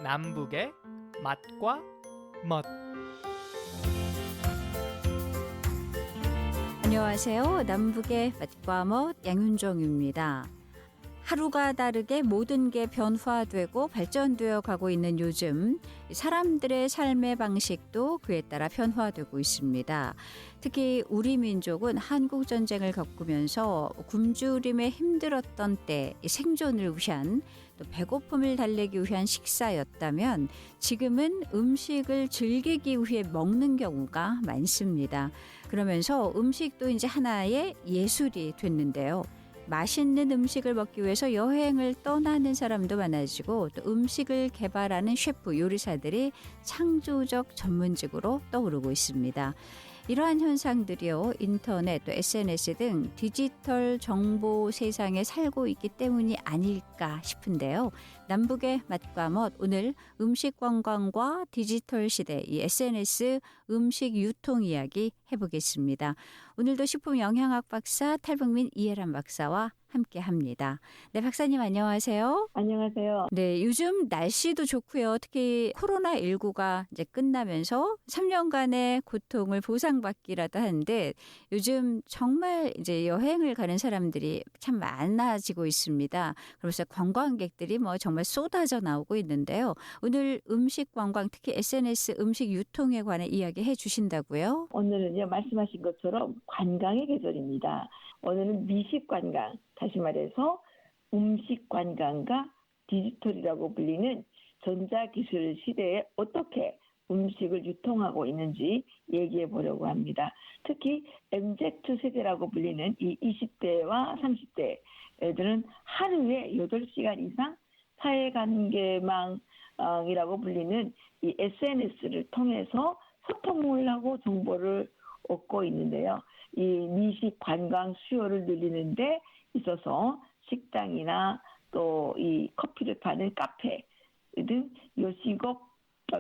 남북의 맛과 멋. 안녕하세요. 남북의 맛과 멋 양윤정입니다. 하루가 다르게 모든 게 변화되고 발전되어 가고 있는 요즘 사람들의 삶의 방식도 그에 따라 변화되고 있습니다. 특히 우리 민족은 한국전쟁을 겪으면서 굶주림에 힘들었던 때 생존을 위한 또 배고픔을 달래기 위한 식사였다면 지금은 음식을 즐기기 위해 먹는 경우가 많습니다. 그러면서 음식도 이제 하나의 예술이 됐는데요. 맛있는 음식을 먹기 위해서 여행을 떠나는 사람도 많아지고 또 음식을 개발하는 셰프, 요리사들이 창조적 전문직으로 떠오르고 있습니다. 이러한 현상들이요, 인터넷, 또 SNS 등 디지털 정보 세상에 살고 있기 때문이 아닐까 싶은데요. 남북의 맛과 멋, 오늘 음식 관광과 디지털 시대, 이 SNS 음식 유통 이야기 해보겠습니다. 오늘도 식품 영양학 박사 탈북민 이혜란 박사와 함께합니다. 네, 박사님 안녕하세요. 안녕하세요. 네, 요즘 날씨도 좋고요. 특히 코로나19가 이제 끝나면서 3년간의 고통을 보상받기라도 하는데 요즘 정말 이제 여행을 가는 사람들이 참 많아지고 있습니다. 그래서 관광객들이 뭐 정말 쏟아져 나오고 있는데요. 오늘 음식 관광, 특히 SNS 음식 유통에 관해 이야기해 주신다고요? 오늘은요, 말씀하신 것처럼 관광의 계절입니다. 오늘은 미식 관광, 다시 말해서 음식 관광과 디지털이라고 불리는 전자기술 시대에 어떻게 음식을 유통하고 있는지 얘기해 보려고 합니다. 특히 MZ 세대라고 불리는 이 20대와 30대 애들은 하루에 8시간 이상 사회관계망이라고 불리는 이 SNS를 통해서 소통을 하고 정보를 얻고 있는데요. 이 미식 관광 수요를 늘리는 데 있어서 식당이나 또 이 커피를 파는 카페 등 요식업,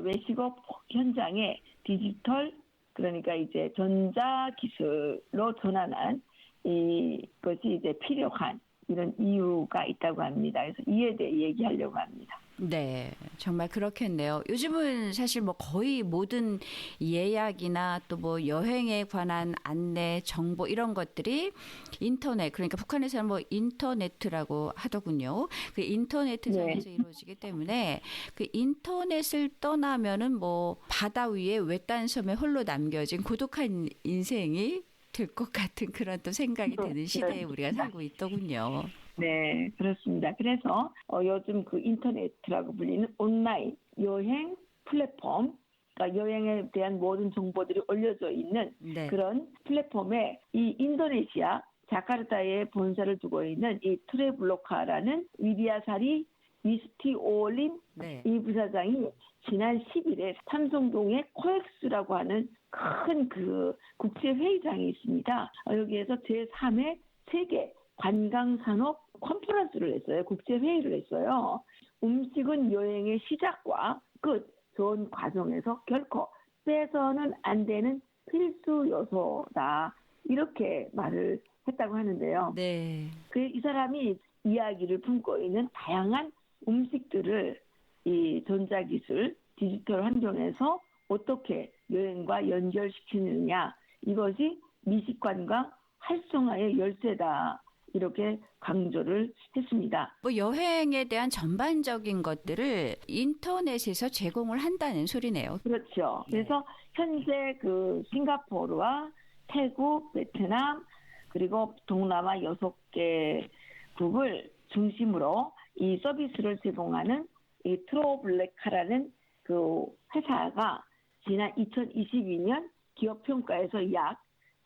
외식업 현장에 디지털, 그러니까 이제 전자기술로 전환한 이것이 이제 필요한 이런 이유가 있다고 합니다. 그래서 이에 대해 얘기하려고 합니다. 네, 정말 그렇겠네요. 요즘은 사실 뭐 거의 모든 예약이나 또 뭐 여행에 관한 안내, 정보 이런 것들이 인터넷, 그러니까 북한에서는 뭐 인터네트라고 하더군요. 그 인터네트상에서 네. 이루어지기 때문에 그 인터넷을 떠나면은 뭐 바다 위에 외딴 섬에 홀로 남겨진 고독한 인생이 될 것 같은 그런 또 생각이 드는 시대에 우리가 살고 있더군요. 네, 그렇습니다. 그래서 요즘 그 인터넷이라고 불리는 온라인 여행 플랫폼, 그러니까 여행에 대한 모든 정보들이 올려져 있는 네. 그런 플랫폼에 이 인도네시아 자카르타에 본사를 두고 있는 이 트래블로카라는 위디아사리 위스티올린 네. 이 부사장이 지난 10일에 삼성동의 코엑스라고 하는 큰 그 국제회의장이 있습니다. 여기에서 제3회 세계 관광산업 컨퍼런스를 했어요. 국제회의를 했어요. 음식은 여행의 시작과 끝, 전 과정에서 결코 빼서는 안 되는 필수 요소다. 이렇게 말을 했다고 하는데요. 네. 이 사람이 이야기를 품고 있는 다양한 음식들을 이 전자기술, 디지털 환경에서 어떻게 여행과 연결시키느냐, 이것이 미식관광 활성화의 열쇠다. 이렇게 강조를 했습니다. 뭐 여행에 대한 전반적인 것들을 인터넷에서 제공을 한다는 소리네요. 그렇죠. 네. 그래서 현재 그 싱가포르와 태국, 베트남, 그리고 동남아 6개국을 중심으로 이 서비스를 제공하는 이 트로블레카라는 그 회사가 지난 2022년 기업 평가에서 약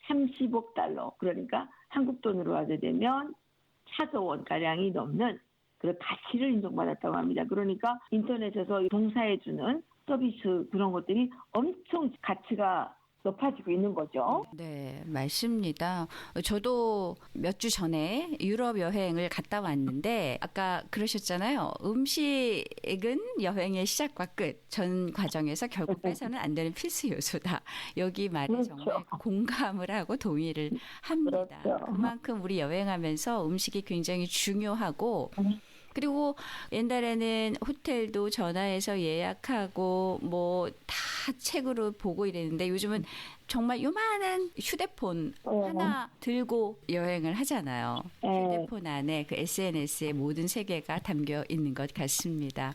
30억 달러, 그러니까 한국 돈으로 하게 되면 4조 원가량이 넘는 그런 가치를 인정받았다고 합니다. 그러니까 인터넷에서 봉사해주는 서비스 그런 것들이 엄청 가치가 높아지고 있는 거죠. 네, 맞습니다. 저도 몇 주 전에 유럽 여행을 갔다 왔는데 아까 그러셨잖아요. 음식은 여행의 시작과 끝, 전 과정에서 결국 빼서는 안 되는 필수 요소다. 여기 말에 그렇죠. 정말 공감을 하고 동의를 합니다. 그렇죠. 그만큼 우리 여행하면서 음식이 굉장히 중요하고 그리고 옛날에는 호텔도 전화해서 예약하고 뭐 다 책으로 보고 이랬는데 요즘은 정말 요만한 휴대폰 하나 들고 여행을 하잖아요. 휴대폰 안에 그 SNS의 모든 세계가 담겨 있는 것 같습니다.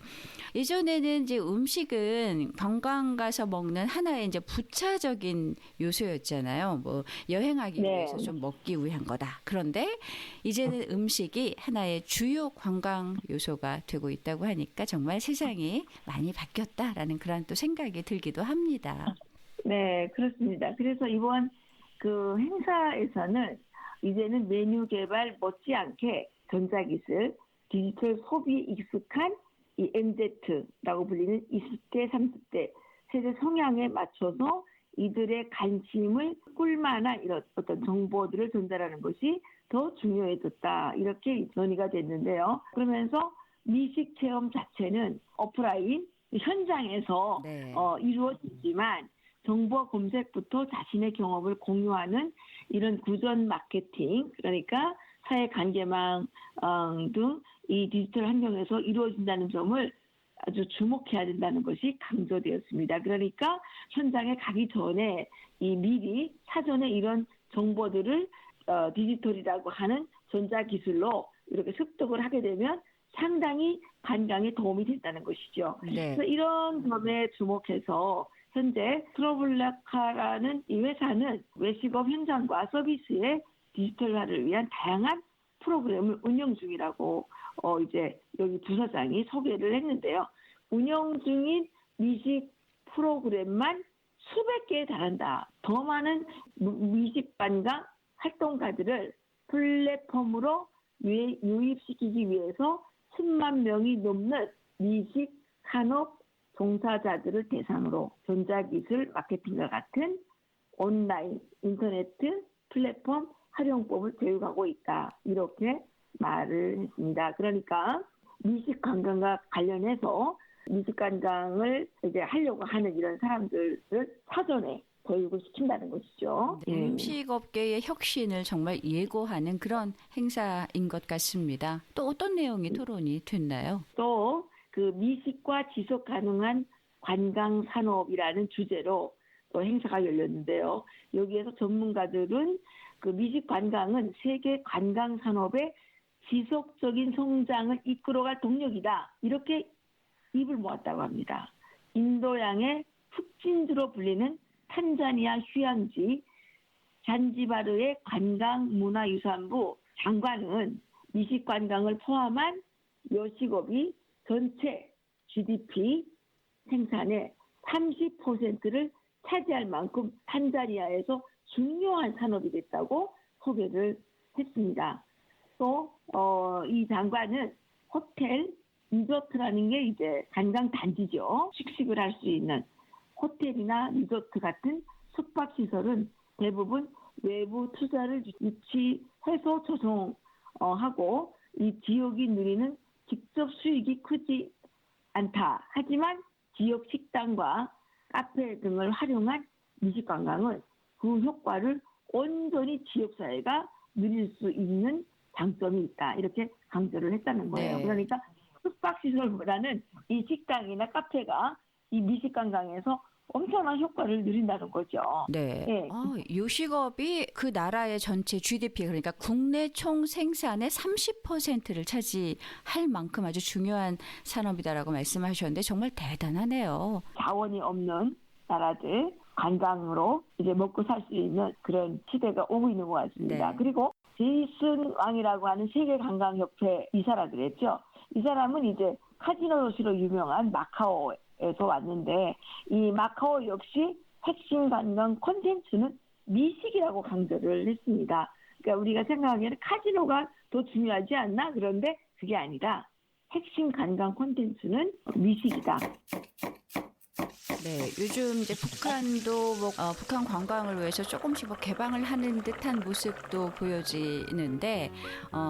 예전에는 이제 음식은 관광 가서 먹는 하나의 이제 부차적인 요소였잖아요. 뭐 여행하기 위해서 좀 먹기 위한 거다. 그런데 이제는 음식이 하나의 주요 관광 요소가 되고 있다고 하니까 정말 세상이 많이 바뀌었다라는 그런 또 생각이 들기도 합니다. 네, 그렇습니다. 그래서 이번 그 행사에서는 이제는 메뉴 개발 못지않게 전자기술, 디지털 소비에 익숙한 이 MZ라고 불리는 20대, 30대 세대 성향에 맞춰서 이들의 관심을 끌만한 이런 어떤 정보들을 전달하는 것이 더 중요해졌다. 이렇게 논의가 됐는데요. 그러면서 미식 체험 자체는 오프라인 현장에서 이루어지지만 정보 검색부터 자신의 경험을 공유하는 이런 구전 마케팅, 그러니까 사회관계망 등 이 디지털 환경에서 이루어진다는 점을 아주 주목해야 된다는 것이 강조되었습니다. 그러니까 현장에 가기 전에 이 미리 사전에 이런 정보들을 디지털이라고 하는 전자기술로 이렇게 습득을 하게 되면 상당히 관광에 도움이 된다는 것이죠. 그래서 이런 점에 주목해서 현재 트러블라카라는 이 회사는 외식업 현장과 서비스의 디지털화를 위한 다양한 프로그램을 운영 중이라고 이제 여기 부서장이 소개를 했는데요. 운영 중인 미식 프로그램만 수백 개에 달한다. 더 많은 미식 관광 활동가들을 플랫폼으로 유입시키기 위해서 10만 명이 넘는 미식 산업 종사자들을 대상으로 전자기술 마케팅과 같은 온라인 인터넷 플랫폼 활용법을 교육하고 있다. 이렇게 말을 했습니다. 그러니까 미식 관광과 관련해서 미식 관광을 이제 하려고 하는 이런 사람들을 사전에 교육을 시킨다는 것이죠. 음식업계의 혁신을 정말 예고하는 그런 행사인 것 같습니다. 또 어떤 내용이 토론이 됐나요? 또 그 미식과 지속 가능한 관광 산업이라는 주제로 또 행사가 열렸는데요. 여기에서 전문가들은 그 미식 관광은 세계 관광 산업의 지속적인 성장을 이끌어갈 동력이다. 이렇게 입을 모았다고 합니다. 인도양의 흑진주로 불리는 탄자니아 휴양지 잔지바르의 관광문화유산부 장관은 미식 관광을 포함한 여식업이 전체 GDP 생산의 30%를 차지할 만큼 탄자니아에서 중요한 산업이 됐다고 소개를 했습니다. 또 이 장관은 호텔, 리조트라는 게 이제 관광 단지죠. 식식을 할 수 있는 호텔이나 리조트 같은 숙박시설은 대부분 외부 투자를 유치해서 조성하고 이 지역이 누리는 직접 수익이 크지 않다. 하지만 지역 식당과 카페 등을 활용한 미식관광은 그 효과를 온전히 지역사회가 누릴 수 있는 장점이 있다. 이렇게 강조를 했다는 거예요. 네. 그러니까 숙박시설보다는 이 식당이나 카페가 이 미식관광에서 엄청난 효과를 누린다는 거죠. 네. 네. 요식업이 그 나라의 전체 GDP 그러니까 국내 총 생산의 30%를 차지할 만큼 아주 중요한 산업이다라고 말씀하셨는데 정말 대단하네요. 자원이 없는 나라들 관광으로 이제 먹고 살 수 있는 그런 시대가 오고 있는 것 같습니다. 네. 그리고 제이슨 왕이라고 하는 세계관광협회 이사라 그랬죠. 이 사람은 이제 카지노 도시로 유명한 마카오에서 왔는데 이 마카오 역시 핵심 관광 콘텐츠는 미식이라고 강조를 했습니다. 그러니까 우리가 생각하기에는 카지노가 더 중요하지 않나? 그런데 그게 아니라 핵심 관광 콘텐츠는 미식이다. 네, 요즘 이제 북한도 북한 관광을 위해서 조금씩 개방을 하는 듯한 모습도 보여지는데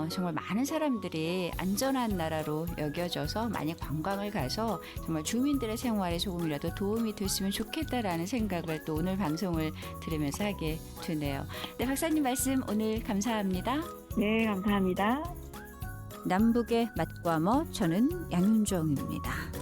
정말 많은 사람들이 안전한 나라로 여겨져서 많이 관광을 가서 정말 주민들의 생활에 조금이라도 도움이 됐으면 좋겠다라는 생각을 또 오늘 방송을 들으면서 하게 되네요. 네, 박사님 말씀 오늘 감사합니다. 네, 감사합니다. 남북의 맛과 멋, 저는 양윤정입니다.